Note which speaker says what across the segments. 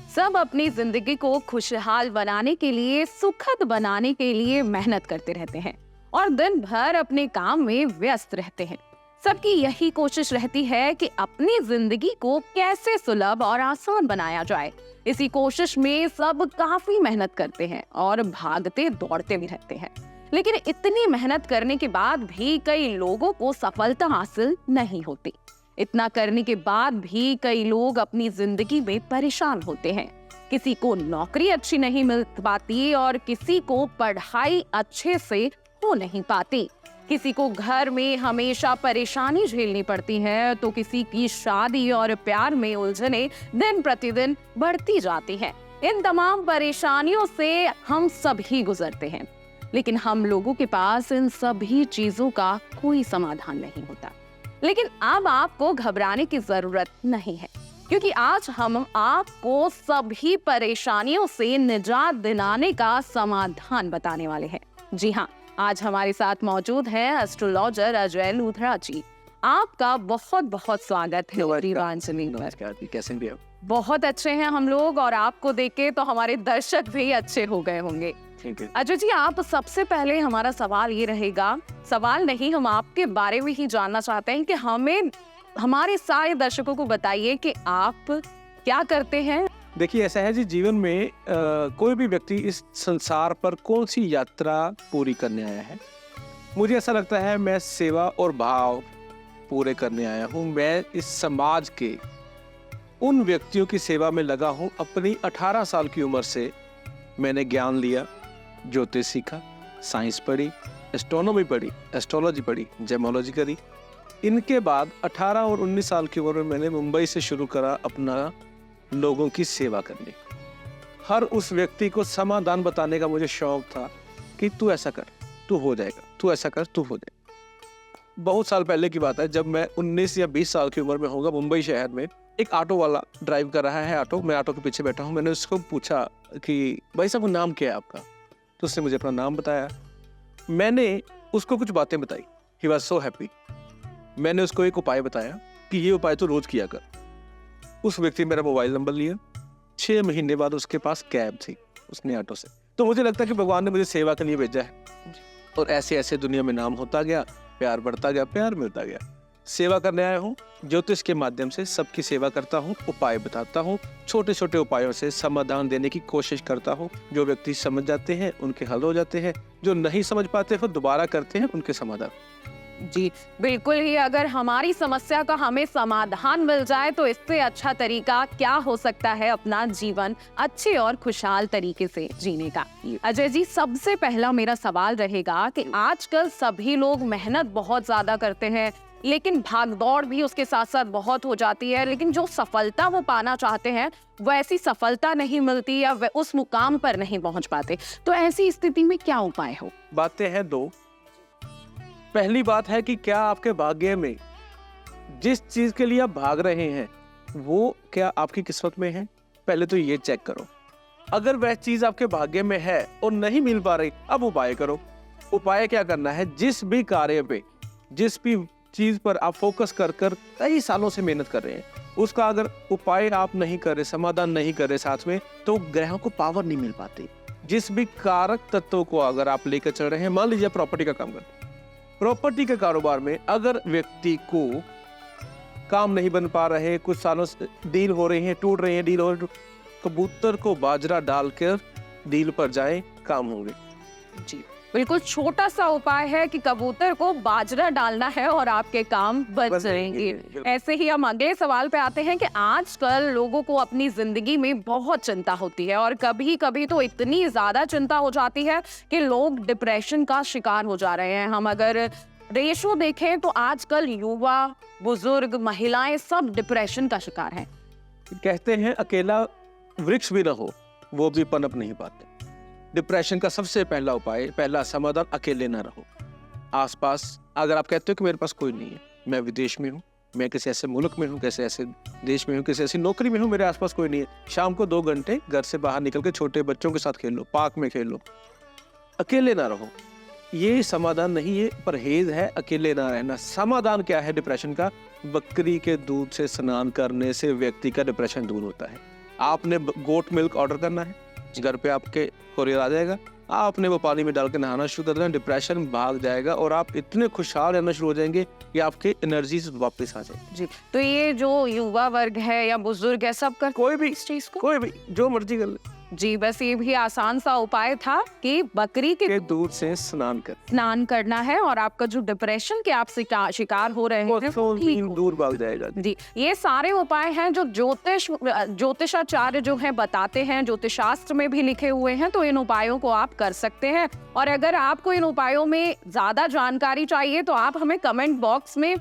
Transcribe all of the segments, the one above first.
Speaker 1: सब अपनी जिंदगी को खुशहाल बनाने के लिए, सुखद बनाने के लिए मेहनत करते रहते हैं और दिन भर अपने काम में व्यस्त रहते हैं। सबकी यही कोशिश रहती है कि अपनी जिंदगी को कैसे सुलभ और आसान बनाया जाए। इसी कोशिश में सब काफी मेहनत करते हैं और भागते दौड़ते भी रहते हैं। लेकिन इतनी मेहनत करने के बाद भी कई लोगों को सफलता हासिल नहीं होती। इतना करने के बाद भी कई लोग अपनी जिंदगी में परेशान होते हैं। किसी को नौकरी अच्छी नहीं मिल पाती और किसी को पढ़ाई अच्छे से हो नहीं पाती। किसी को घर में हमेशा परेशानी झेलनी पड़ती है तो किसी की शादी और प्यार में उलझने दिन प्रतिदिन बढ़ती जाती हैं। इन तमाम परेशानियों से हम सभी गुजरते हैं, लेकिन हम लोगों के पास इन सभी चीजों का कोई समाधान नहीं होता। लेकिन अब आपको घबराने की जरूरत नहीं है, क्योंकि आज हम आपको सभी परेशानियों से निजात दिलाने का समाधान बताने वाले हैं। जी हाँ, आज हमारे साथ मौजूद है एस्ट्रोलॉजर अजय लूथरा जी। आपका बहुत बहुत स्वागत है दीवांजलि पर।
Speaker 2: कैसे भी आप?
Speaker 1: बहुत अच्छे हैं हम लोग, और आपको देख के तो हमारे दर्शक भी अच्छे हो गए होंगे।
Speaker 2: ठीक है।
Speaker 1: अजय जी, आप सबसे पहले हमारा सवाल ये रहेगा, सवाल नहीं, हम आपके बारे में ही जानना चाहते हैं कि हमें हमारे सारे दर्शकों को बताइए कि आप क्या करते हैं।
Speaker 2: देखिए, ऐसा है जी, जीवन में कोई भी व्यक्ति इस संसार पर कौन सी यात्रा पूरी करने आया है। मुझे ऐसा लगता है मैं सेवा और भाव पूरे करने आया हूँ। मैं इस समाज के उन व्यक्तियों की सेवा में लगा हूँ। अपनी 18 साल की उम्र से मैंने ज्ञान लिया, ज्योतिष सीखा, साइंस पढ़ी, एस्ट्रोनॉमी पढ़ी, एस्ट्रोलॉजी पढ़ी, जेमोलॉजी करी। इनके बाद 18 और 19 साल की उम्र में मैंने मुंबई से शुरू करा अपना लोगों की सेवा करने। हर उस व्यक्ति को समाधान बताने का मुझे शौक था कि तू ऐसा कर, तू हो जाएगा, तू ऐसा कर, तू हो जाएगा। बहुत साल पहले की बात है, जब मैं 19 या 20 साल की उम्र में होगा, मुंबई शहर में एक ऑटो वाला ड्राइव कर रहा है ऑटो। मैं ऑटो के पीछे बैठा हूँ। मैंने उसको पूछा कि भाई साहब, नाम क्या है आपका? तो उसने मुझे अपना नाम बताया। मैंने उसको कुछ बातें बताई। He was so happy. मैंने उसको एक उपाय बताया कि ये उपाय तो रोज किया कर। उस व्यक्ति ने मेरा मोबाइल नंबर लिया। 6 महीने बाद उसके पास कैब थी, उसने ऑटो से। तो मुझे लगता है कि भगवान ने मुझे सेवा के लिए भेजा है, और ऐसे ऐसे दुनिया में नाम होता गया, प्यार बढ़ता गया, प्यार मिलता गया। सेवा करने आया हूँ। ज्योतिष के माध्यम से सबकी सेवा करता हूँ, उपाय बताता हूँ, छोटे छोटे उपायों से समाधान देने की कोशिश करता हूँ। जो व्यक्ति समझ जाते हैं उनके हल हो जाते हैं, जो नहीं समझ पाते वो दोबारा करते हैं उनके समाधान।
Speaker 1: जी बिल्कुल ही, अगर हमारी समस्या का हमें समाधान मिल जाए तो इससे अच्छा तरीका क्या हो सकता है अपना जीवन अच्छे और खुशहाल तरीके से जीने का। अजय जी, सबसे पहला मेरा सवाल रहेगा कि आजकल सभी लोग मेहनत बहुत ज्यादा करते हैं, लेकिन भागदौड़ भी उसके साथ साथ बहुत हो जाती है। लेकिन जो सफलता वो पाना चाहते हैं वैसी सफलता नहीं मिलती, या वे उस मुकाम पर नहीं पहुंच पाते। तो ऐसी स्थिति में क्या उपाय हो?
Speaker 2: बातें हैं दो। पहली बात है कि क्या आपके भाग्य में जिस चीज के लिए आप भाग रहे हैं वो क्या आपकी किस्मत में है? पहले तो ये चेक करो। अगर वह चीज आपके भाग्य में है और नहीं मिल पा रही, अब उपाय करो। उपाय क्या करना है? जिस भी कार्य पे, जिस भी चीज पर आप फोकस कर कई सालों से मेहनत कर रहे हैं, उसका अगर उपाय आप नहीं कर रहे, समाधान नहीं कर रहे साथ में, तो ग्रहों को पावर नहीं मिल पाती। जिस भी कारक तत्वों को अगर आप लेकर चल रहे हैं, मान लीजिए प्रॉपर्टी का काम करते हैं, प्रॉपर्टी के कारोबार में अगर व्यक्ति को काम नहीं बन पा रहे, कुछ सालों से डील हो रही है, टूट रही है डील, और कबूतर को बाजरा डालकर डील पर जाए, काम होंगे।
Speaker 1: जी बिल्कुल, छोटा सा उपाय है कि कबूतर को बाजरा डालना है और आपके काम बच जाएंगे। ऐसे ही हम अगले सवाल पे आते हैं कि आजकल लोगों को अपनी जिंदगी में बहुत चिंता होती है, और कभी कभी तो इतनी ज्यादा चिंता हो जाती है कि लोग डिप्रेशन का शिकार हो जा रहे हैं। हम अगर रेशो देखें तो आजकल युवा, बुजुर्ग, महिलाएं सब डिप्रेशन का शिकार हैं।
Speaker 2: कहते हैं अकेला वृक्ष भी ना हो वो भी पनप नहीं पाते। डिप्रेशन का सबसे पहला उपाय, पहला समाधान, अकेले ना रहो। आसपास अगर आप कहते हो कि मेरे पास कोई नहीं है, मैं विदेश में हूँ, मैं किसी ऐसे मुल्क में हूँ, किसी ऐसे देश में हूँ, किसी ऐसी नौकरी में हूँ, मेरे आसपास कोई नहीं है, शाम को 2 घंटे घर से बाहर निकल के छोटे बच्चों के साथ खेल लो, पार्क में खेल लो, अकेले ना रहो। ये समाधान नहीं, ये परहेज है, अकेले ना रहना। समाधान क्या है डिप्रेशन का? बकरी के दूध से स्नान करने से व्यक्ति का डिप्रेशन दूर होता है। आपने गोट मिल्क ऑर्डर करना है, घर पे आपके कोरियर आ जाएगा, आपने वो पानी में डाल के नहाना शुरू कर देना, डिप्रेशन भाग जाएगा और आप इतने खुशहाल रहना शुरू हो जाएंगे कि आपके एनर्जी वापस आ जाएगी।
Speaker 1: जी, तो ये जो युवा वर्ग है या बुजुर्ग है, सब कर
Speaker 2: कोई भी
Speaker 1: इस चीज को?
Speaker 2: कोई भी जो मर्जी कर ले,
Speaker 1: जी, बस ये भी आसान सा उपाय था कि बकरी के
Speaker 2: दूध से स्नान कर,
Speaker 1: स्नान करना है और आपका जो डिप्रेशन के आप शिकार हो रहे
Speaker 2: वो
Speaker 1: हैं वो ठीक हो।
Speaker 2: दूर भाग जाएगा।
Speaker 1: जी, ये सारे उपाय हैं जो ज्योतिषाचार्य जो है बताते हैं, ज्योतिष शास्त्र में भी लिखे हुए हैं, तो इन उपायों को आप कर सकते हैं। और अगर आपको इन उपायों में ज्यादा जानकारी चाहिए तो आप हमें कमेंट बॉक्स में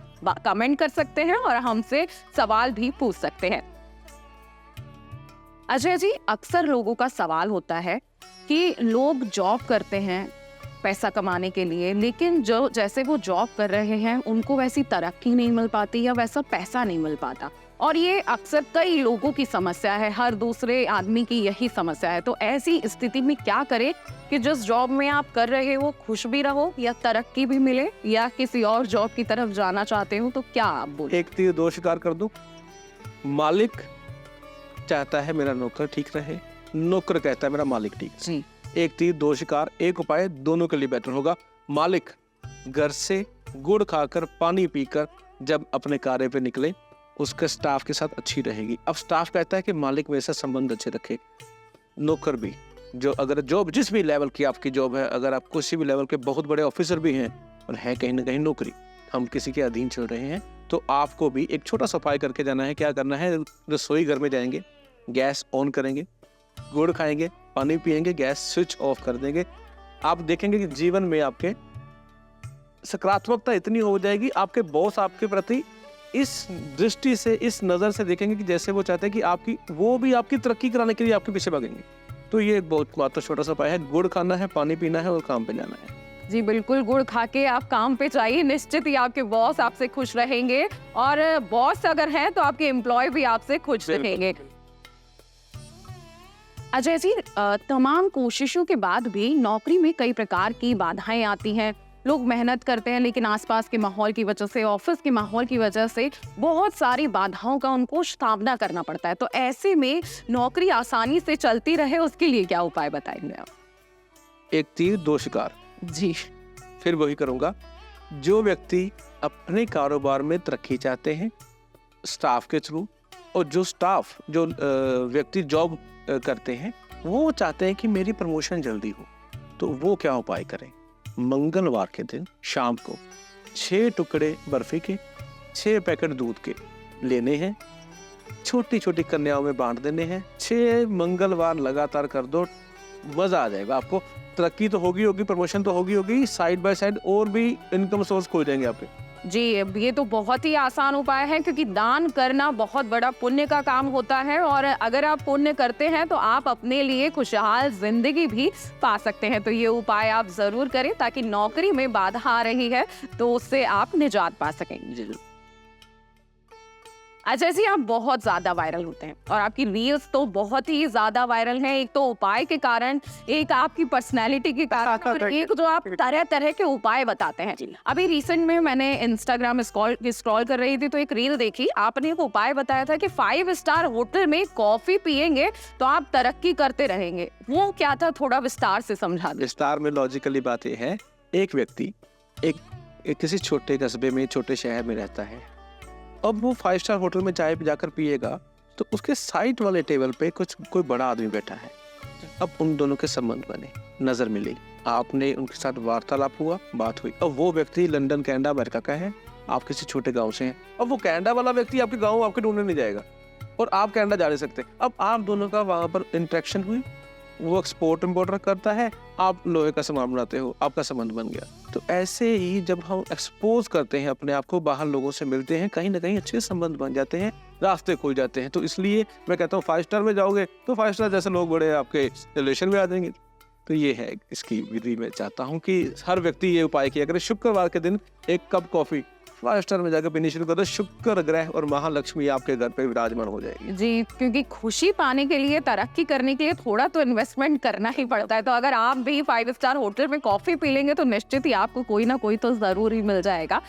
Speaker 1: कमेंट कर सकते हैं और हमसे सवाल भी पूछ सकते हैं। अजय जी, अक्सर लोगों का सवाल होता है कि लोग जॉब करते हैं पैसा कमाने के लिए, लेकिन जो जैसे वो जॉब कर रहे हैं उनको वैसी तरक्की नहीं मिल पाती या वैसा पैसा नहीं मिल पाता, और ये अक्सर कई लोगों की समस्या है, हर दूसरे आदमी की यही समस्या है। तो ऐसी स्थिति में क्या करें कि जिस जॉब में आप कर रहे हो खुश भी रहो या तरक्की भी मिले, या किसी और जॉब की तरफ जाना चाहते हो, तो क्या आप बोले?
Speaker 2: एक तीर दो शिकार कर दूं। मालिक चाहता है मेरा नौकर ठीक रहे, नौकर कहता है मेरा मालिक ठीक रहे।
Speaker 1: जी,
Speaker 2: एक तीर दो शिकार, एक उपाय दोनों के लिए बेटर होगा। मालिक घर से गुड़ खाकर पानी पीकर जब अपने कार्य पे निकले, उसके स्टाफ के साथ अच्छी रहेगी। अब स्टाफ कहता है कि मालिक मेरे साथ संबंध अच्छे रखे। नौकर भी अगर जॉब जिस भी लेवल की आपकी जॉब है, अगर आप किसी भी लेवल के बहुत बड़े ऑफिसर भी हैं और है कहीं ना कहीं नौकरी, हम किसी के अधीन चल रहे हैं, तो आपको भी एक छोटा सा उपाय करके जाना है। क्या करना है? रसोई घर में जाएंगे, गैस ऑन करेंगे, गुड़ खाएंगे, पानी पिएंगे, गैस स्विच ऑफ कर देंगे। आप देखेंगे कि जीवन में आपके सकारात्मकता इतनी हो जाएगी, आपके बॉस आपके प्रति इस दृष्टि से, इस नजर से देखेंगे कि जैसे वो चाहते हैं कि वो भी आपकी तरक्की कराने के लिए आपके पीछे भागेंगे। तो ये एक बहुत मात्र छोटा सा उपाय है। गुड़ खाना है, पानी पीना है और काम पे जाना है।
Speaker 1: जी बिल्कुल, गुड़ खा के आप काम पे जाइए, निश्चित ही आपके बॉस आपसे खुश रहेंगे, और बॉस अगर हैं तो आपके एम्प्लॉय भी आपसे खुश रहेंगे। अजय जी, तमाम कोशिशों के बाद भी नौकरी में कई प्रकार की बाधाएं आती हैं। लोग मेहनत करते हैं लेकिन आसपास के माहौल की वजह से, ऑफिस के माहौल की वजह से बहुत सारी बाधाओं का उनको सामना करना पड़ता है। तो ऐसे में नौकरी आसानी से चलती रहे, उसके लिए क्या उपाय बताएंगे आप?
Speaker 2: एक तीर दो शिकार।
Speaker 1: जी,
Speaker 2: फिर वही करूंगा। जो व्यक्ति अपने कारोबार में तरक्की चाहते हैं स्टाफ के थ्रू, और जो व्यक्ति जॉब करते हैं वो चाहते हैं कि मेरी प्रमोशन जल्दी हो, तो वो क्या उपाय करें? मंगलवार के दिन शाम को 6 टुकड़े बर्फी के, 6 पैकेट दूध के लेने हैं, छोटी छोटी कन्याओं में बांट देने हैं। 6 मंगलवार लगातार कर दो, मजा आ जाएगा आपको। तरक्की तो होगी, प्रमोशन तो होगी, साइड बाय साइड और भी इनकम सोर्स खोल जाएंगे आपके।
Speaker 1: जी, ये तो बहुत ही आसान उपाय है, क्योंकि दान करना बहुत बड़ा पुण्य का काम होता है, और अगर आप पुण्य करते हैं तो आप अपने लिए खुशहाल जिंदगी भी पा सकते हैं। तो ये उपाय आप जरूर करें ताकि नौकरी में बाधा आ रही है तो उससे आप निजात पा सकेंगे। अजय जी, आप बहुत ज्यादा वायरल होते हैं और आपकी रील्स तो बहुत ही ज्यादा वायरल हैं। एक तो उपाय के कारण, एक आपकी पर्सनैलिटी के कारण, और एक जो आप तरह तरह के उपाय बताते हैं। अभी रिसेंट में मैंने इंस्टाग्राम स्क्रॉल कर रही थी तो एक रील देखी, आपने एक उपाय बताया था कि 5 स्टार होटल में कॉफी पियेंगे तो आप तरक्की करते रहेंगे। वो क्या था, थोड़ा विस्तार से समझा दो।
Speaker 2: विस्तार में लॉजिकली बात यह है, एक व्यक्ति एक किसी छोटे कस्बे में, छोटे शहर में रहता है। अब वो 5 स्टार होटल में चाय जाकर पिएगा तो उसके साइड वाले टेबल पे कोई बड़ा आदमी बैठा है। अब उन दोनों के संबंध बने, नजर मिली, आपने उनके साथ वार्तालाप हुआ, बात हुई। अब वो व्यक्ति लंदन, कनाडा, अमेरिका का है, आप किसी छोटे गांव से हैं। अब वो कनाडा वाला व्यक्ति आपके गांव आपके ढूंढने नहीं जाएगा और आप कनाडा जा नहीं सकते। अब आप दोनों का वहां पर इंटरेक्शन हुई, वो एक्सपोर्ट इम्पोर्टर करता है, आप लोहे का सामान बनाते हो, आपका संबंध बन गया। तो ऐसे ही जब हम एक्सपोज करते हैं अपने आप को, बाहर लोगों से मिलते हैं, कहीं ना कहीं अच्छे संबंध बन जाते हैं, रास्ते खुल जाते हैं। तो इसलिए मैं कहता हूँ 5 स्टार में जाओगे तो 5 स्टार जैसे लोग बड़े आपके रिलेशन में आ जाएंगे। तो ये है इसकी विधि। मैं चाहता हूँ कि हर व्यक्ति ये उपाय किया करे, शुक्रवार के दिन 1 कप कॉफी 5 स्टार में जाकर पीनी शुरू कर दो, शुक्र ग्रह और महालक्ष्मी आपके घर पे विराजमान हो जाएगी।
Speaker 1: जी, क्योंकि खुशी पाने के लिए, तरक्की करने के लिए थोड़ा तो इन्वेस्टमेंट करना ही पड़ता है। तो अगर आप भी 5 स्टार होटल में कॉफी पी लेंगे तो निश्चित ही आपको कोई ना कोई तो जरूर ही मिल जाएगा।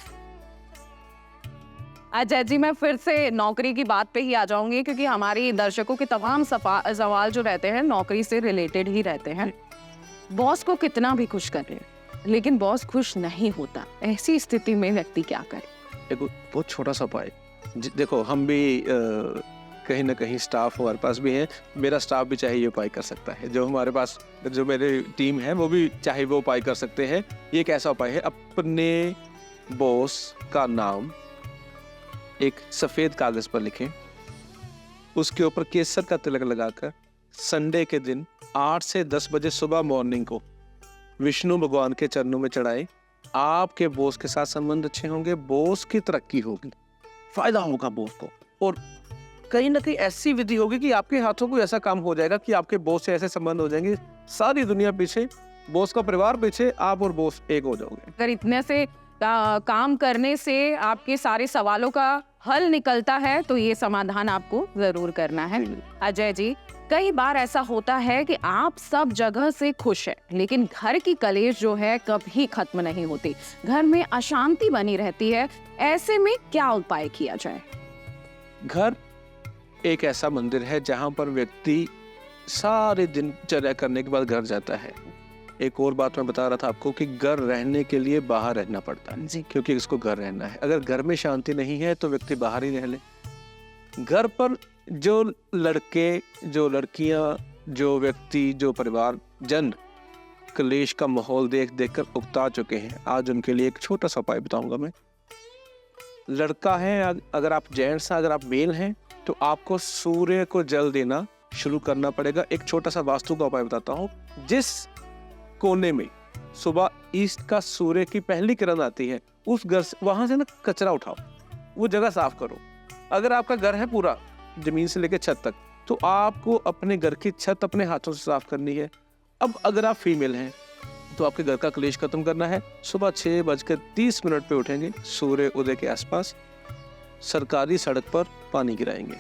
Speaker 1: अजय जी, मैं फिर से नौकरी की बात पे ही आ जाऊंगी, क्योंकि हमारी दर्शकों के तमाम सवाल जो रहते हैं नौकरी से रिलेटेड ही रहते हैं। बॉस को कितना भी खुश कर ले, लेकिन बॉस खुश नहीं होता, ऐसी स्थिति में व्यक्ति क्या करे?
Speaker 2: देखो, बहुत छोटा सा उपाय। देखो, हम भी कहीं ना कहीं स्टाफ हमारे पास भी है, मेरा स्टाफ भी चाहे ये उपाय कर सकता है, जो हमारे पास जो मेरे टीम है वो भी चाहे वो उपाय कर सकते हैं। ये एक ऐसा उपाय है, अपने बॉस का नाम एक सफेद कागज पर लिखें, उसके ऊपर केसर का तिलक लगाकर संडे के दिन 8 से 10 बजे सुबह मॉर्निंग को विष्णु भगवान के चरणों में चढ़ाएं। आपके बॉस के साथ संबंध अच्छे होंगे, बॉस की तरक्की होगी, फायदा होगा बॉस को, और कहीं ना कहीं ऐसी विधि होगी कि आपके हाथों को ऐसा काम हो जाएगा कि आपके बॉस से ऐसे संबंध हो जाएंगे, सारी दुनिया पीछे, बॉस का परिवार पीछे, आप और बॉस एक हो जाओगे।
Speaker 1: अगर इतने से काम करने से आपके सारे सवालों का हल निकलता है तो ये समाधान आपको जरूर करना है। अजय जी, कई बार ऐसा होता है कि आप सब जगह से खुश हैं, लेकिन घर की कलेश जो है कभी खत्म नहीं होती, घर में अशांति बनी रहती है। ऐसे में क्या उपाय किया जाए?
Speaker 2: घर एक ऐसा मंदिर है जहां पर व्यक्ति सारे दिनचर्या करने के बाद घर जाता है। एक और बात मैं बता रहा था आपको कि घर रहने के लिए बाहर रहना पड़ता है
Speaker 1: जी।
Speaker 2: क्योंकि इसको घर रहना है। अगर घर में शांति नहीं है तो व्यक्ति बाहर ही रह ले। घर पर जो लड़के, जो लड़कियां, जो व्यक्ति, जो परिवार जन कलेश का माहौल देख देख कर उकता चुके हैं, आज उनके लिए एक छोटा सा उपाय बताऊंगा मैं। लड़का है, अगर आप जेंट्स हैं, अगर आप मेल हैं, तो आपको सूर्य को जल देना शुरू करना पड़ेगा। एक छोटा सा वास्तु का उपाय बताता हूँ। जिस कोने में सुबह ईस्ट का सूर्य की पहली किरण आती है, उस घर से, वहां से ना कचरा उठाओ, वो जगह साफ करो। अगर आपका घर है पूरा जमीन से लेकर छत तक, तो आपको अपने घर की छत अपने हाथों से साफ करनी है। अब अगर आप फीमेल हैं तो आपके घर का क्लेश खत्म करना है। सुबह 6:30 पे उठेंगे, सूर्य उदय के आसपास सरकारी सड़क पर पानी गिराएंगे,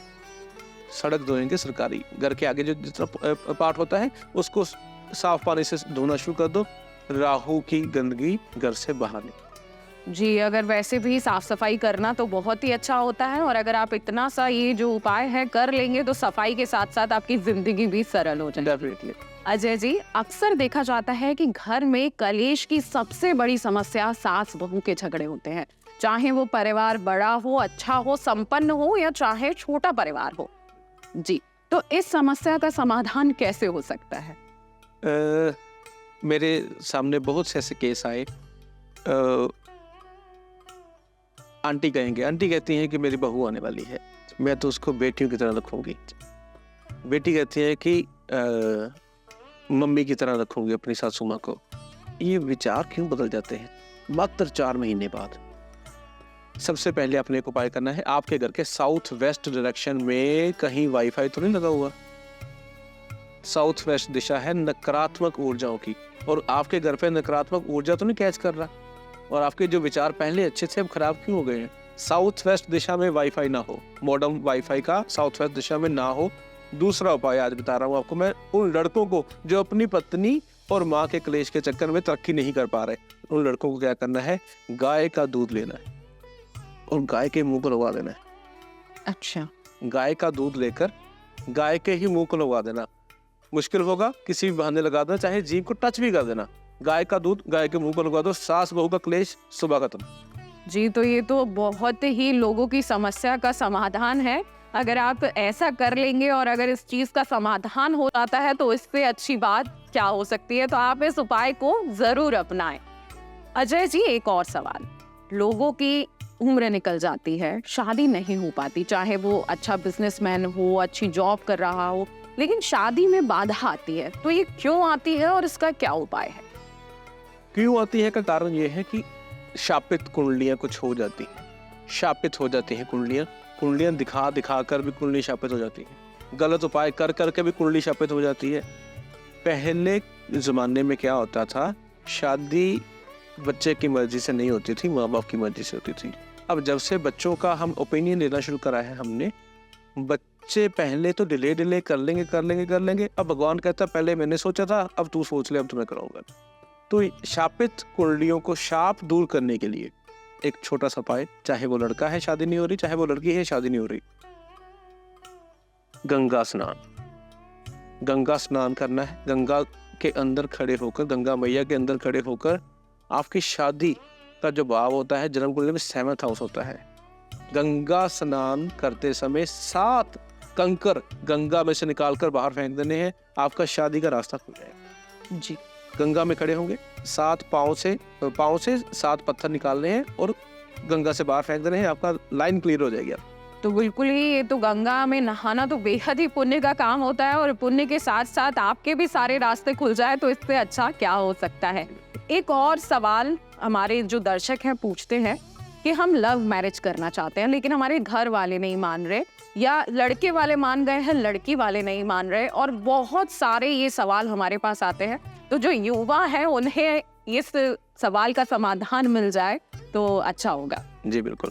Speaker 2: सड़क धोएंगे सरकारी। घर के आगे जो जितना पार्ट होता है उसको साफ पानी से धोना शुरू कर दो। राहु की गंदगी घर से बाहर निकले।
Speaker 1: जी, अगर वैसे भी साफ सफाई करना तो बहुत ही अच्छा होता है, और अगर आप इतना सा ये जो उपाय है कर लेंगे तो सफाई के साथ साथ आपकी जिंदगी भी सरल हो जाएगी।
Speaker 2: डेफिनेटली।
Speaker 1: अजय जी, अक्सर देखा जाता है कि घर में कलेश की सबसे बड़ी समस्या सास बहू के झगड़े होते हैं, चाहे वो परिवार बड़ा हो, अच्छा हो, संपन्न हो, या चाहे छोटा परिवार हो। जी, तो इस समस्या का समाधान कैसे हो सकता है?
Speaker 2: मेरे सामने बहुत से ऐसे केस आए। आंटी कहती हैं कि मेरी बहू आने वाली है, मैं तो उसको बेटियों की तरह रखूंगी। बेटी कहती है कि मम्मी की तरह रखूंगी अपनी सासू माँ को। ये विचार क्यों बदल जाते हैं मात्र 4 महीने बाद? सबसे पहले आपने एक उपाय करना है। आपके घर के साउथ वेस्ट डायरेक्शन में कहीं वाईफाई तो नहीं लगा हुआ? साउथ वेस्ट दिशा है नकारात्मक ऊर्जाओं की, और आपके घर पे नकारात्मक ऊर्जा तो नहीं कैच कर रहा, और आपके जो विचार पहले अच्छे थे अब खराब क्यों हो गए हैं? साउथ वेस्ट दिशा में वाईफाई ना हो, मॉडर्न वाईफाई का साउथ वेस्ट दिशा में ना हो। दूसरा उपाय आज बता रहा हूँ आपको मैं, उन लड़कों को जो अपनी पत्नी और माँ के क्लेश के चक्कर में तरक्की नहीं कर पा रहे, उन लड़कों को क्या करना है? गाय का दूध लेना है और गाय के मुंह को लगा देना है।
Speaker 1: अच्छा,
Speaker 2: गाय का दूध लेकर गाय के ही मुंह को लगा देना। मुश्किल होगा, किसी भी बहाने लगा देना, चाहे जीभ को टच भी कर देना। गाय का दूध गाय के मुंह पर लगा दो, सास बहू का क्लेश सुबह खत्म।
Speaker 1: जी, तो ये तो बहुत ही लोगों की समस्या का समाधान है। अगर आप ऐसा कर लेंगे और अगर इस चीज का समाधान हो जाता है तो इससे अच्छी बात क्या हो सकती है? तो आप इस उपाय को जरूर अपनाएं। अजय जी, एक और सवाल। लोगों की उम्र निकल जाती है, शादी नहीं हो पाती, चाहे वो अच्छा बिजनेसमैन हो, अच्छी जॉब कर रहा हो, लेकिन शादी में बाधा आती है। तो ये क्यों आती है और इसका क्या उपाय है?
Speaker 2: क्यों आती है का कारण ये है कि शापित कुंडलियां कुछ हो जाती हैं, शापित हो जाती हैं कुंडलियां दिखा दिखा कर भी कुंडली शापित हो जाती है, गलत उपाय कर करके भी कुंडली शापित हो जाती है। पहले जमाने में क्या होता था, शादी बच्चे की मर्जी से नहीं होती थी, माँ बाप की मर्जी से होती थी। अब जब से बच्चों का हम ओपिनियन लेना शुरू करा है हमने, बच्चे पहले तो डिले कर लेंगे। अब भगवान कहता पहले मैंने सोचा था, अब तू सोच ले, अब तुम्हें कराऊंगा। तो शापित कुंडलियों को शाप दूर करने के लिए एक छोटा सा उपाय, चाहे वो लड़का है शादी नहीं हो रही, चाहे वो लड़की है शादी नहीं हो रही। गंगा स्नान, गंगा स्नान करना है। गंगा के अंदर खड़े होकर, गंगा मैया के अंदर खड़े होकर आपकी शादी का जो भाव होता है, जन्म कुंडली में 7th हाउस होता है। गंगा स्नान करते समय 7 कंकर गंगा में से निकालकर बाहर फेंक देने हैं, आपका शादी का रास्ता खुल जाएगा।
Speaker 1: जी,
Speaker 2: गंगा में खड़े होंगे, 7 पाँव से 7 पत्थर निकालने हैं और गंगा से बाहर फेंक देने हैं, आपका लाइन क्लियर हो जाएगी।
Speaker 1: तो बिल्कुल ही ये तो गंगा में नहाना तो बेहद ही पुण्य का काम होता है, और पुण्य के साथ साथ आपके भी सारे रास्ते खुल जाए तो इससे अच्छा क्या हो सकता है। एक और सवाल हमारे जो दर्शक हैं पूछते हैं कि हम लव मैरिज करना चाहते हैं लेकिन हमारे घर वाले नहीं मान रहे, या लड़के वाले मान गए हैं, लड़की वाले नहीं मान रहे, और बहुत सारे ये सवाल हमारे पास आते हैं। तो जो युवा है उन्हें इस सवाल का समाधान मिल जाए तो अच्छा होगा।
Speaker 2: जी बिल्कुल।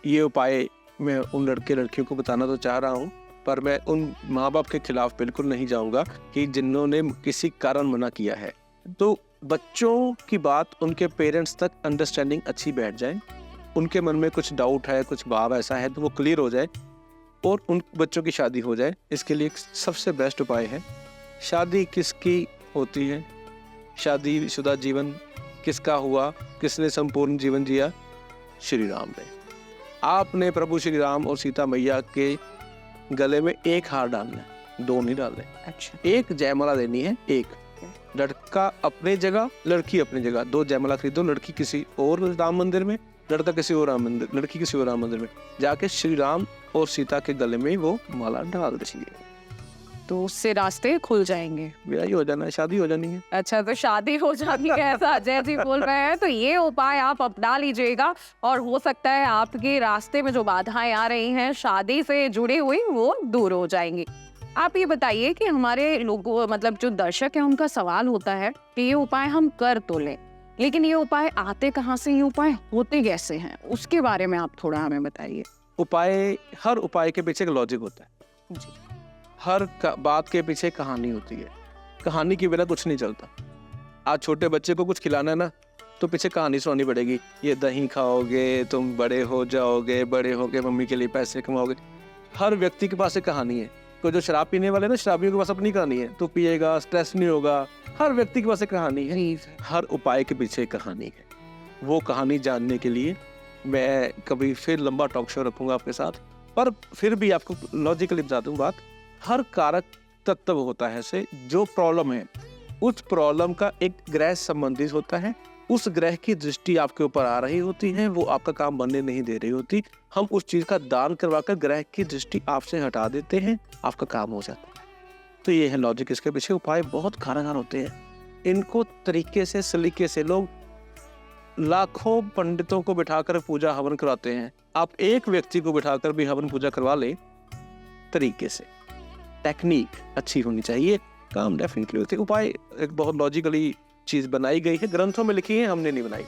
Speaker 2: ये उपाय मैं उन लड़के लड़कियों को बताना तो चाह रहा हूँ, पर मैं उन माँ बाप के खिलाफ बिल्कुल नहीं जाऊँगा कि जिन्होंने किसी कारण मना किया है। तो बच्चों की बात उनके पेरेंट्स तक अंडरस्टैंडिंग अच्छी बैठ जाए, उनके मन में कुछ डाउट है, कुछ भाव ऐसा है तो वो क्लियर हो जाए और उन बच्चों की शादी हो जाए। इसके लिए सबसे बेस्ट उपाय है, शादी किसकी होती है, शादीशुदा जीवन किसका हुआ, किसने संपूर्ण जीवन जिया? श्री राम ने। आपने प्रभु श्री राम और सीता मैया के गले में एक हार डालना है, 2 नहीं डालने।
Speaker 1: अच्छा,
Speaker 2: एक जयमाला देनी है, एक लड़का अपने जगह, लड़की अपनी जगह, 2 जयमाला खरीदो। लड़की किसी और राम मंदिर में, लड़का किसी और राम मंदिर, लड़की किसी और राम मंदिर में जाके श्री राम और सीता के गले में वो माला डाल दीजिए,
Speaker 1: तो उससे रास्ते खुल जाएंगे।
Speaker 2: विदाई हो जाना है, शादी हो जानी है।
Speaker 1: अच्छा, तो शादी हो जाती है ऐसा अजय जी बोल रहे हैं, तो ये उपाय आप अपना लीजिएगा और हो सकता है आपके रास्ते में जो बाधाएं आ रही हैं शादी से जुड़ी हुई वो दूर हो जाएंगी। आप ये बताइए कि हमारे लोगों, मतलब जो दर्शक है, उनका सवाल होता है कि ये उपाय हम कर तो लें, लेकिन ये उपाय आते कहाँ से, ये उपाय होते कैसे हैं, उसके बारे में आप थोड़ा हमें बताइए।
Speaker 2: हर उपाय के पीछे एक लॉजिक होता है
Speaker 1: जी।
Speaker 2: हर बात के पीछे कहानी होती है, कहानी के बिना कुछ नहीं चलता। आज छोटे बच्चे को कुछ खिलाना है ना, तो पीछे कहानी सुनानी पड़ेगी, ये दही खाओगे तुम बड़े हो जाओगे, बड़े होके मम्मी के लिए पैसे कमाओगे। हर व्यक्ति के पास एक कहानी है। तो जो शराब पीने वाले ना, शराबियों के पास अपनी कहानी है, तो पिएगा स्ट्रेस नहीं होगा। हर व्यक्ति के पास एक कहानी है, हर उपाय के पीछे एक कहानी है। वो कहानी जानने के लिए मैं कभी फिर लंबा टॉक शो रखूंगा आपके साथ, पर फिर भी आपको लॉजिकली बता दूं बात। हर कारक तत्व होता है से जो प्रॉब्लम है, उस प्रॉब्लम का एक ग्रह संबंधित होता है, उस ग्रह की दृष्टि आपके ऊपर आ रही होती है, वो आपका काम बनने नहीं दे रही होती। हम उस चीज का दान करवाकर ग्रह की दृष्टि आपसे हटा देते हैं, आपका काम हो जाता है। तो ये है लॉजिक। इसके पीछे उपाय बहुत कारगर होते हैं। इनको तरीके से, सलीके से लोग लाखों पंडितों को बिठाकर पूजा हवन करवाते हैं। आप एक व्यक्ति को बिठाकर भी हवन पूजा करवा ले, तरीके से, टेक्निक अच्छी होनी चाहिए, काम डेफिनेटली होते। उपाय एक बहुत लॉजिकली चीज बनाई गई है, ग्रंथों में लिखी है, हमने नहीं बनाई।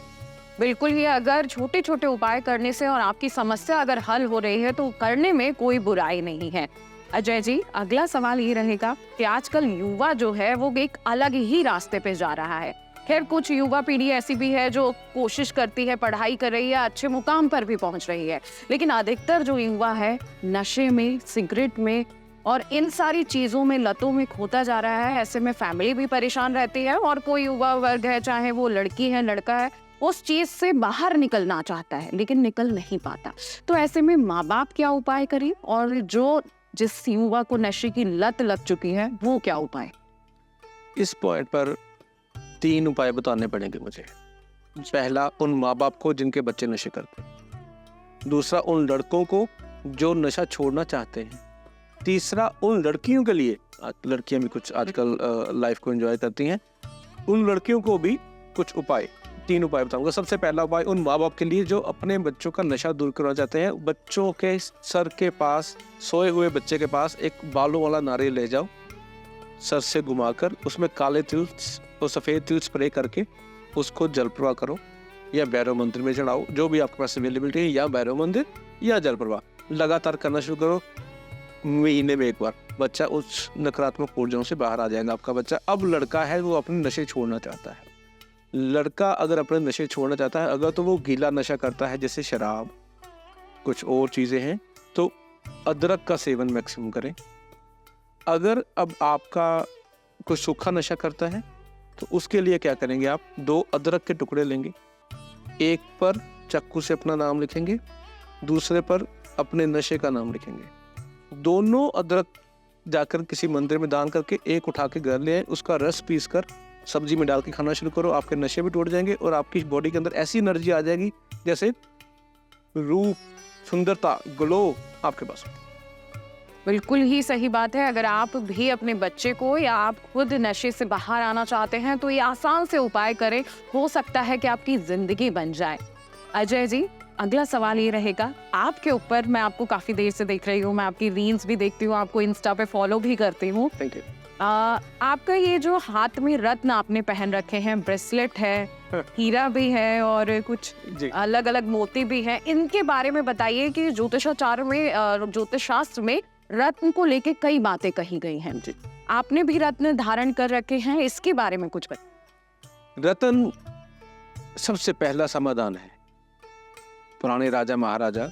Speaker 1: बिल्कुल ही, अगर छोटे छोटे उपाय करने से और आपकी समस्या अगर हल हो रही है तो करने में कोई बुराई नहीं है। अजय जी, अगला सवाल ये रहेगा कि आजकल युवा जो है वो एक अलग ही रास्ते पे जा रहा है। खैर, कुछ युवा पीढ़ी ऐसी भी है जो कोशिश करती है, पढ़ाई कर रही है, अच्छे मुकाम पर भी पहुंच रही है, लेकिन अधिकतर जो युवा है नशे में, सिगरेट में और इन सारी चीजों में, लतों में खोता जा रहा है। ऐसे में फैमिली भी परेशान रहती है और कोई युवा वर्ग है, चाहे वो लड़की है लड़का है, उस चीज से बाहर निकलना चाहता है लेकिन निकल नहीं पाता। तो ऐसे में माँ बाप क्या उपाय करें, और जो जिस युवा को नशे की लत लग चुकी है वो क्या उपाय?
Speaker 2: इस पॉइंट पर 3 उपाय बताने पड़ेंगे मुझे। पहला, उन माँ बाप को जिनके बच्चे नशे करते हैं। दूसरा, उन लड़कों को जो नशा छोड़ना चाहते हैं। तीसरा, उन लड़कियों के लिए, लड़कियां भी कुछ आजकल लाइफ को एंजॉय करती हैं, उन लड़कियों को भी कुछ उपाय, 3 उपाय बताऊंगा। सबसे पहला उपाय उन माँ बाप के लिए जो अपने बच्चों का नशा दूर करना चाहते हैं। बच्चों के सर के पास, सोए हुए बच्चे के पास एक बालों वाला नारियल ले जाओ, सर से घुमाकर उसमें काले तिल और सफेद तिल स्प्रे करके उसको जल प्रवाह करो या भैरव मंदिर में चढ़ाओ, जो भी आपके पास अवेलेबिलिटी है, या भैरव मंदिर या जल प्रवाह लगातार करना शुरू करो। महीने में एक बार बच्चा उस नकारात्मक ऊर्जाओं से बाहर आ जाएगा आपका बच्चा। अब लड़का है वो अपने नशे छोड़ना चाहता है, लड़का अगर अपने नशे छोड़ना चाहता है, अगर तो वो गीला नशा करता है जैसे शराब, कुछ और चीज़ें हैं, तो अदरक का सेवन मैक्सिमम करें। अगर अब आपका कोई सूखा नशा करता है तो उसके लिए क्या करेंगे आप, 2 अदरक के टुकड़े लेंगे, एक पर चाकू से अपना नाम लिखेंगे, दूसरे पर अपने नशे का नाम लिखेंगे। दोनों अदरक जाकर किसी मंदिर में दान करके एक उठा के घर ले आए, उसका रस पीस कर सब्जी में डाल के खाना शुरू करो। आपके नशे भी टूट जाएंगे और आपकी बॉडी के अंदर ऐसी एनर्जी आ जाएगी जैसे रूप, सुंदरता, ग्लो आपके पास।
Speaker 1: बिल्कुल ही सही बात है। अगर आप भी अपने बच्चे को या आप खुद नशे से बाहर आना चाहते हैं तो ये आसान से उपाय करें, हो सकता है कि आपकी जिंदगी बन जाए। अजय जी, अगला सवाल ये रहेगा आपके ऊपर। मैं आपको काफी देर से देख रही हूँ, मैं आपकी रील्स भी देखती हूँ, आपको इंस्टा पे फॉलो भी करती हूँ।
Speaker 2: Thank you.
Speaker 1: आपका ये जो हाथ में रत्न आपने पहन रखे हैं, ब्रेसलेट है, हीरा भी है और कुछ अलग अलग मोती भी हैं, इनके बारे में बताइए कि ज्योतिषाचार में, ज्योतिष शास्त्र में रत्न को लेके कई बातें कही गई हैं।
Speaker 2: जी।
Speaker 1: आपने भी रत्न धारण कर रखे हैं, इसके बारे में कुछ बताइए।
Speaker 2: रत्न सबसे पहला समाधान है। पुराने राजा महाराजा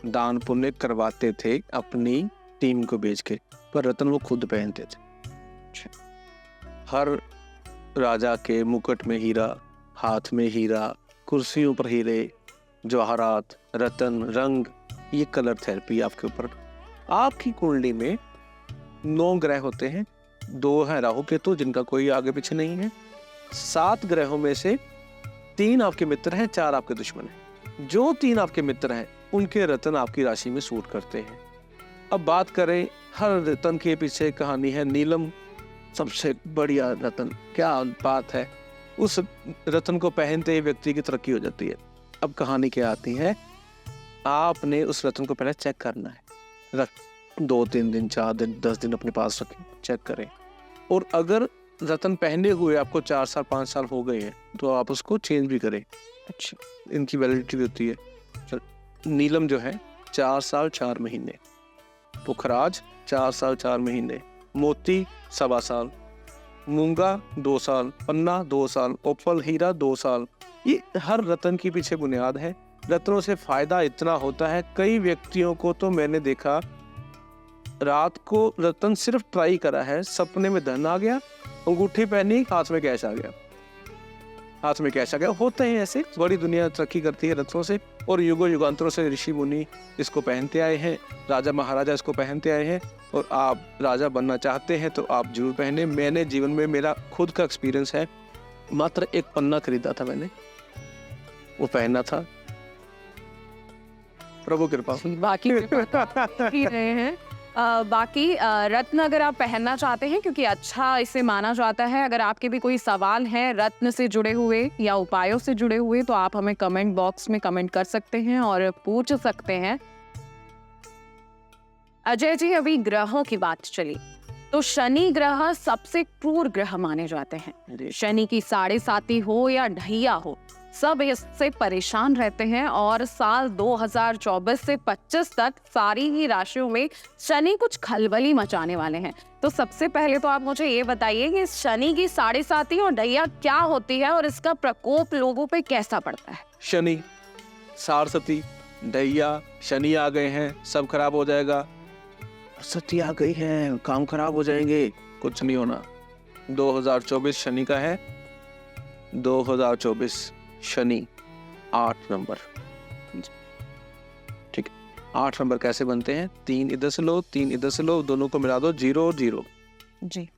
Speaker 2: दान पुण्य करवाते थे अपनी टीम को बेच के, पर रत्न वो खुद पहनते थे। हर राजा के मुकुट में हीरा, हाथ में हीरा, कुर्सियों पर हीरे, जवाहरात, रत्न, रंग, ये कलर थेरेपी आपके ऊपर। आपकी कुंडली में 9 ग्रह होते हैं, 2 हैं राहु केतु जिनका कोई आगे पीछे नहीं है। 7 ग्रहों में से 3 आपके मित्र हैं, 4 आपके दुश्मन हैं। जो 3 आपके मित्र हैं उनके रत्न आपकी राशि में सूट करते हैं। अब बात करें, हर रत्न के पीछे कहानी है। नीलम सबसे बढ़िया रत्न, क्या बात है। उस रत्न को पहनते ही व्यक्ति की तरक्की हो जाती है। अब कहानी क्या आती है, आपने उस रत्न को पहले चेक करना है। रख 2-3 दिन, 4 दिन, 10 दिन अपने पास रखें, चेक करें। और अगर रत्न पहने हुए आपको 4 साल 5 साल हो गए हैं तो आप उसको चेंज भी करें। अच्छा, इनकी वैलिडिटी भी होती है। नीलम जो है 4 साल 4 महीने, पुखराज 4 साल 4 महीने, मोती 1.25 साल, मूंगा 2 साल, पन्ना 2 साल, ओपल हीरा 2 साल। ये हर रत्न की पीछे बुनियाद है। रत्नों से फायदा इतना होता है, कई व्यक्तियों को तो मैंने देखा रात को रत्न सिर्फ ट्राई करा है, सपने में धन आ गया, अंगूठी पहनी, हाथ में कैश आ गया। हाथ में कैश आ गया। होते हैं ऐसे, बड़ी दुनिया तरक्की करती है रत्नों से। और युगों युगांतरों से ऋषि मुनि इसको पहनते आए हैं, राजा महाराजा इसको पहनते आए हैं। और आप राजा बनना चाहते हैं तो आप जरूर पहने। मैंने जीवन में, मेरा खुद का एक्सपीरियंस है, मात्र एक पन्ना खरीदा था मैंने, वो पहनना था, प्रभु कृपा।
Speaker 1: बाकी ही रहे हैं। बाकी रत्न अगर आप पहनना चाहते हैं, क्योंकि अच्छा इसे माना जाता है, अगर आपके भी कोई सवाल है रत्न से जुड़े हुए या उपायों से जुड़े हुए तो आप हमें कमेंट बॉक्स में कमेंट कर सकते हैं और पूछ सकते हैं। अजय जी, अभी ग्रहों की बात चली तो शनि ग्रह सबसे क्रूर ग्रह माने जाते हैं। शनि की 7.5 हो या ढैया हो, सब इससे परेशान रहते हैं। और साल 2024 से 25 तक सारी ही राशियों में शनि कुछ खलबली मचाने वाले हैं। तो सबसे पहले तो आप मुझे ये बताइए कि शनि की 7.5 और ढैया क्या होती है और इसका प्रकोप लोगों पे कैसा पड़ता है।
Speaker 2: शनि, 7.5, ढैया, शनि आ गए हैं, सब खराब हो जाएगा। सती आ गई है, काम खराब हो जाएंगे, कुछ नहीं होना। 2024 शनि का है। 2024 शनि 8 नंबर। ठीक है, 8 नंबर कैसे बनते हैं? 3 इधर से लो, 3 इधर से लो, दोनों को मिला दो, 0 0
Speaker 1: जी।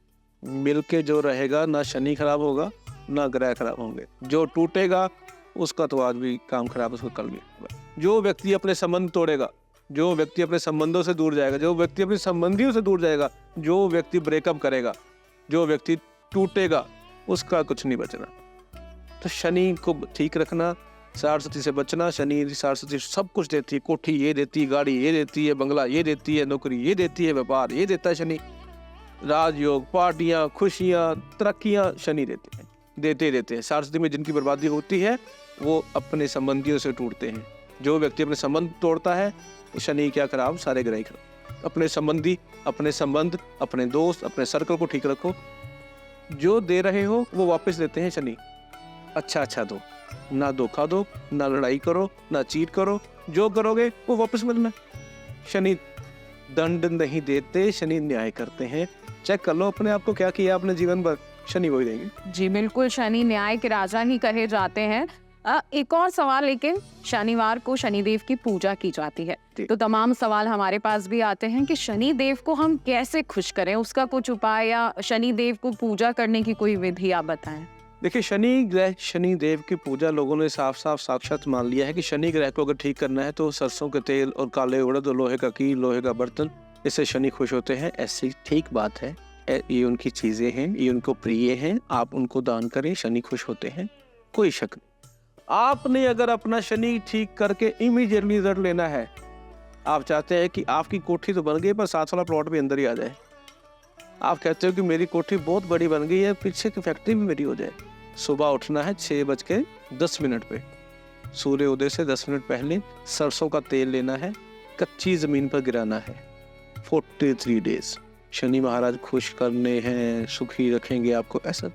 Speaker 2: मिलके जो रहेगा, ना शनि खराब होगा ना ग्रह खराब होंगे। जो टूटेगा उसका तो आज भी काम खराब, उसको कल भी। जो व्यक्ति अपने संबंध तोड़ेगा, जो व्यक्ति अपने संबंधों से दूर जाएगा, जो व्यक्ति अपने संबंधियों से दूर जाएगा, जो व्यक्ति ब्रेकअप करेगा, जो व्यक्ति टूटेगा, उसका कुछ नहीं बचना। तो शनि को ठीक रखना, 7.5 से बचना। शनि 7.5 सब कुछ देती है, कोठी ये देती है, गाड़ी ये देती है, बंगला ये देती है, नौकरी ये देती है, व्यापार ये देता है शनि। राजयोग, पार्टियां, खुशियां, तरक्कियां शनि देते हैं, देते हैं। 7.5 में जिनकी बर्बादी होती है वो अपने संबंधियों से टूटते हैं। जो व्यक्ति अपने संबंध तोड़ता है, शनि क्या खराब, सारे ग्रह खराब। अपने संबंधी, अपने संबंध, अपने दोस्त, अपने सर्कल को ठीक रखो। जो दे रहे हो वो वापस देते हैं शनि। अच्छा दो, ना धोखा दो, ना लड़ाई करो, ना चीट करो, जो करोगे वो वापस मिलना। शनि दंड नहीं देते, शनि न्याय करते हैं। चेक कर लो अपने आप को, क्या किया आपने जीवन भर, शनि वही देंगे।
Speaker 1: जी बिल्कुल, शनि न्याय के राजा ही कहे जाते हैं। एक और सवाल, लेकिन शनिवार को शनिदेव की पूजा की जाती है, तो तमाम सवाल हमारे पास भी आते हैं कि शनिदेव को हम कैसे खुश करें, उसका कुछ उपाय या शनिदेव को पूजा करने की कोई विधि आप बताएं।
Speaker 2: देखिए, शनि ग्रह, शनि देव की पूजा लोगों ने साफ साक्षात मान लिया है कि शनि ग्रह को अगर ठीक करना है तो सरसों के तेल और काले उड़द और लोहे का कील, लोहे का बर्तन, इससे शनि खुश होते हैं। ऐसी ठीक बात है, ये उनकी चीजें हैं, ये उनको प्रिय हैं, आप उनको दान करें, शनि खुश होते हैं, कोई शक नहीं। आपने अगर अपना शनि ठीक करके इमीडिएटली रिजल्ट लेना है, आप चाहते हैं कि आपकी कोठी तो बन गई पर साथ वाला प्लॉट भी अंदर ही आ जाए, आप कहते हो कि मेरी कोठी बहुत बड़ी बन गई है, पीछे की फैक्ट्री भी मेरी हो जाए। सुबह उठना है 6:10 पे, सूर्य उदय से 10 मिनट पहले सरसों का तेल लेना है, कच्ची जमीन पर गिराना है 43 डेज। शनि महाराज खुश करने हैं, सुखी रखेंगे आपको, ऐसा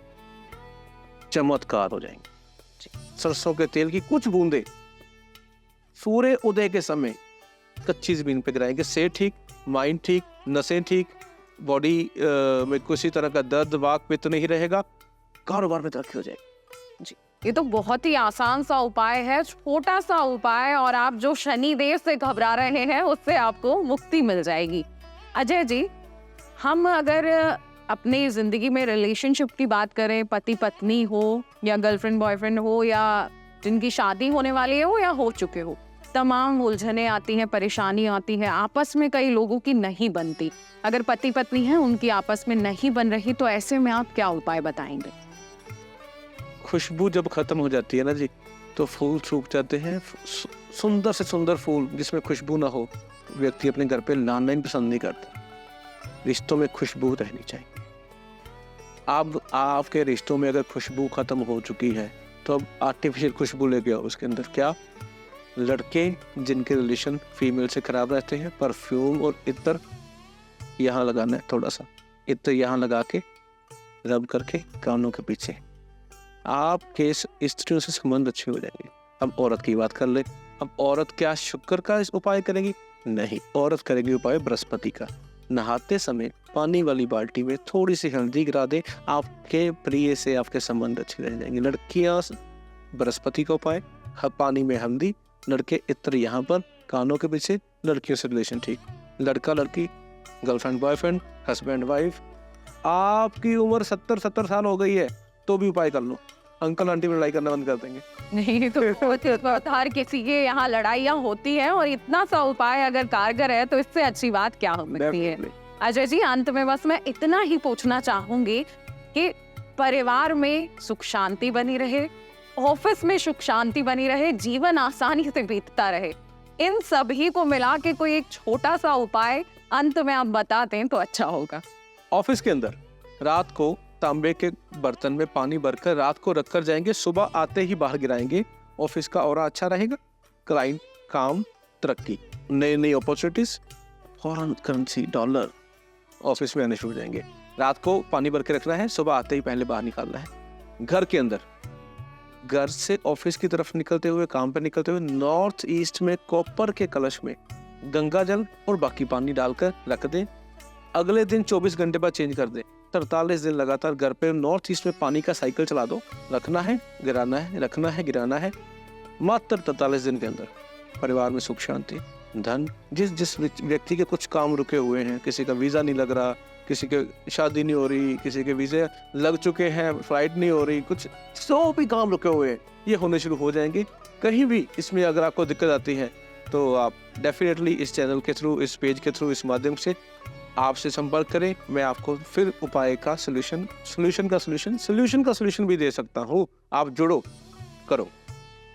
Speaker 2: चमत्कार हो जाएंगे। सरसों के तेल की कुछ बूंदे सूर्य उदय के समय कच्ची जमीन पे गिराएंगे, से ठीक, माइंड ठीक, नसें ठीक, बॉडी में किसी तरह का दर्द, वाक पित्त नहीं रहेगा, कारोबार में तरक्की हो जाएगी।
Speaker 1: जी, ये तो बहुत ही आसान सा उपाय है, छोटा सा उपाय, और आप जो शनि देव से घबरा रहे हैं उससे आपको मुक्ति मिल जाएगी। अजय जी, हम अगर अपनी जिंदगी में रिलेशनशिप की बात करें, पति पत्नी हो या गर्लफ्रेंड बॉयफ्रेंड हो या जिनकी शादी होने वाली हो या हो चुके हो, तमाम उलझने आती हैं, परेशानी आती है, आपस में कई लोगों की नहीं बनती। अगर पति पत्नी हैं, उनकी आपस में नहीं बन रही, तो ऐसे में आप क्या उपाय बताएंगे?
Speaker 2: खुशबू जब खत्म हो जाती है ना जी, तो फूल सूख जाते हैं। सुंदर से सुंदर फूल जिसमें खुशबू ना हो, व्यक्ति अपने घर पे लाना ही पसंद नहीं करता। रिश्तों में खुशबू रहनी चाहिए। अब आपके रिश्तों में अगर खुशबू खत्म हो चुकी है तो अब आर्टिफिशियल खुशबू लेके आओ उसके अंदर। क्या? लड़के जिनके रिलेशन फीमेल से खराब रहते हैं, परफ्यूम और इत्र यहाँ लगाना है, थोड़ा सा इत्र यहाँ लगा के रब करके कानों के पीछे, आपके स्त्रियों से संबंध अच्छे हो जाएंगे। अब औरत की बात कर ले। अब औरत क्या शुक्र का इस उपाय करेगी? नहीं, औरत करेगी उपाय बृहस्पति का। नहाते समय पानी वाली बाल्टी में थोड़ी सी हल्दी गिरा दे, आपके प्रिय से आपके संबंध अच्छे रह जाएंगे। लड़कियां बृहस्पति का उपाय, पानी में हल्दी, लड़के इत्र यहाँ पर कानों के पीछे, लड़कियों से रिलेशन ठीक। लड़का लड़की, गर्लफ्रेंड बॉयफ्रेंड, हस्बैंड वाइफ, आपकी उम्र 70 साल हो गई है तो भी उपाय कर लो, अंकल आंटी में लड़ाई करना बंद कर देंगे।
Speaker 1: नहीं तो हर किसी के यहाँ लड़ाइयाँ होती हैं, और इतना सा उपाय अगर कारगर है तो इससे अच्छी बात क्या हो सकती है। अजय जी, अंत में बस मैं इतना ही पूछना चाहूंगी कि परिवार में सुख शांति बनी रहे, ऑफिस में सुख शांति बनी रहे, जीवन आसानी से बीतता रहे, इन सभी को मिला के कोई एक छोटा सा उपाय अंत में आप बता दें तो अच्छा होगा।
Speaker 2: ऑफिस के अंदर रात को तांबे के बर्तन में पानी भरकर रात को रखकर जाएंगे, सुबह आते ही बाहर गिराएंगे। ऑफिस का ऑरा अच्छा रहेगा, क्लाइंट काम, तरक्की, नई नई opportunities, foreign currency dollar office में आने शुरू हो जाएंगे। रात को पानी भर के रखना है, सुबह आते ही पहले बाहर निकालना है। घर के अंदर, घर से ऑफिस की तरफ निकलते हुए, काम पे निकलते हुए, नॉर्थ ईस्ट में कॉपर के कलश में गंगा जल और बाकी पानी डालकर रख दें। अगले दिन 24 घंटे बाद चेंज कर दें। 43 दिन लगातार घर पे नॉर्थ ईस्ट में पानी का साइकिल चला दो, रखना है, गिराना है, रखना है, गिराना है। मात्र 43 दिन के अंदर परिवार में सुख शांति, धन, जिस व्यक्ति के कुछ काम रुके हुए हैं, किसी का वीजा नहीं लग रहा, किसी के शादी नहीं हो रही, किसी के वीजे लग चुके हैं, फ्लाइट नहीं हो रही, कुछ सौ भी काम रुके हुए हैं, ये होने शुरू हो जाएंगे। कहीं भी इसमें अगर आपको दिक्कत आती है तो आप डेफिनेटली इस चैनल के थ्रू, इस पेज के थ्रू, इस माध्यम से आपसे संपर्क करें। मैं आपको फिर उपाय का सोल्यूशन का सोल्यूशन भी दे सकता हूँ। आप जुड़ो, करो।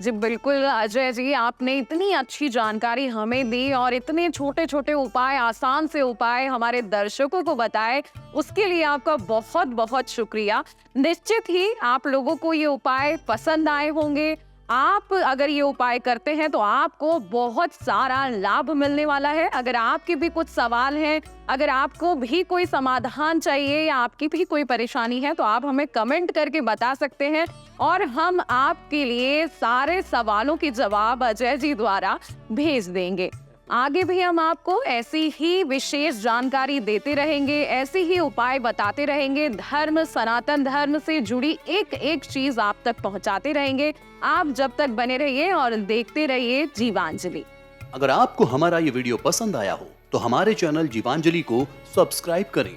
Speaker 1: जी बिल्कुल अजय जी, आपने इतनी अच्छी जानकारी हमें दी और इतने छोटे छोटे उपाय, आसान से उपाय हमारे दर्शकों को बताए, उसके लिए आपका बहुत बहुत शुक्रिया। निश्चित ही आप लोगों को ये उपाय पसंद आए होंगे। आप अगर ये उपाय करते हैं तो आपको बहुत सारा लाभ मिलने वाला है। अगर आपके भी कुछ सवाल हैं, अगर आपको भी कोई समाधान चाहिए या आपकी भी कोई परेशानी है, तो आप हमें कमेंट करके बता सकते हैं और हम आपके लिए सारे सवालों के जवाब अजय जी द्वारा भेज देंगे। आगे भी हम आपको ऐसी ही विशेष जानकारी देते रहेंगे, ऐसे ही उपाय बताते रहेंगे, धर्म, सनातन धर्म से जुड़ी एक एक चीज आप तक पहुंचाते रहेंगे। आप जब तक बने रहिए और देखते रहिए जीवांजलि।
Speaker 3: अगर आपको हमारा ये वीडियो पसंद आया हो तो हमारे चैनल जीवांजलि को सब्सक्राइब करें